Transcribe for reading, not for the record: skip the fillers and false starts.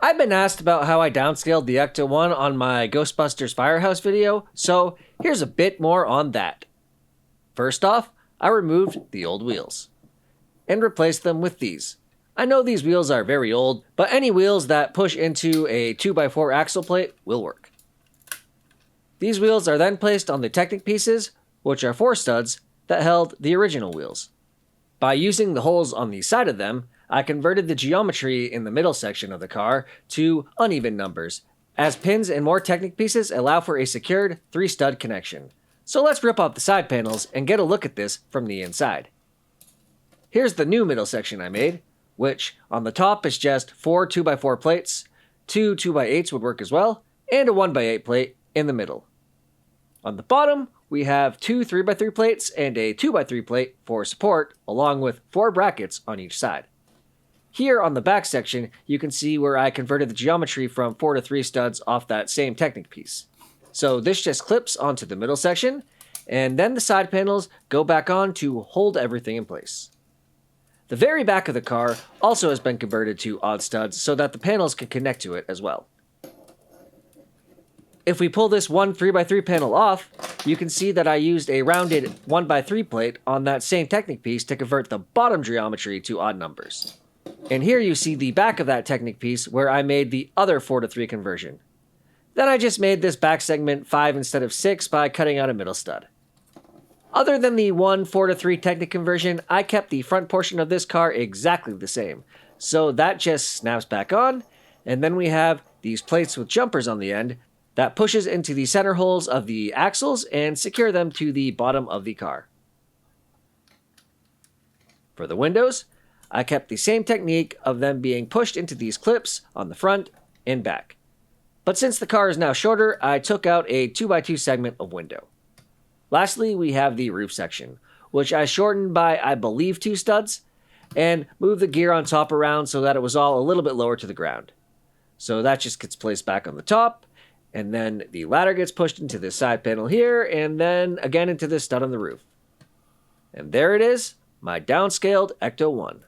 I've been asked about how I downscaled the Ecto-1 on my Ghostbusters Firehouse video, so here's a bit more on that. First off, I removed the old wheels and replaced them with these. I know these wheels are very old, but any wheels that push into a 2x4 axle plate will work. These wheels are then placed on the Technic pieces, which are 4 studs that held the original wheels. By using the holes on the side of them, I converted the geometry in the middle section of the car to uneven numbers, as pins and more Technic pieces allow for a secured 3-stud connection. So let's rip off the side panels and get a look at this from the inside. Here's the new middle section I made, which on the top is just 4 2x4 plates, 2 2x8s would work as well, and a 1x8 plate in the middle. On the bottom, we have 2 3x3 plates and a 2x3 plate for support, along with 4 brackets on each side. Here on the back section, you can see where I converted the geometry from 4 to 3 studs off that same Technic piece. So this just clips onto the middle section, and then the side panels go back on to hold everything in place. The very back of the car also has been converted to odd studs so that the panels can connect to it as well. If we pull this one 3x3 panel off, you can see that I used a rounded 1x3 plate on that same Technic piece to convert the bottom geometry to odd numbers. And here you see the back of that Technic piece where I made the other 4 to 3 conversion. Then I just made this back segment 5 instead of 6 by cutting out a middle stud. Other than the one 4 to 3 Technic conversion, I kept the front portion of this car exactly the same. So that just snaps back on, and then we have these plates with jumpers on the end that pushes into the center holes of the axles and secure them to the bottom of the car. For the windows, I kept the same technique of them being pushed into these clips on the front and back. But since the car is now shorter, I took out a 2x2 segment of window. Lastly, we have the roof section, which I shortened by, I believe, 2 studs, and moved the gear on top around so that it was all a little bit lower to the ground. So that just gets placed back on the top, and then the ladder gets pushed into this side panel here, and then again into this stud on the roof. And there it is, my downscaled Ecto-1.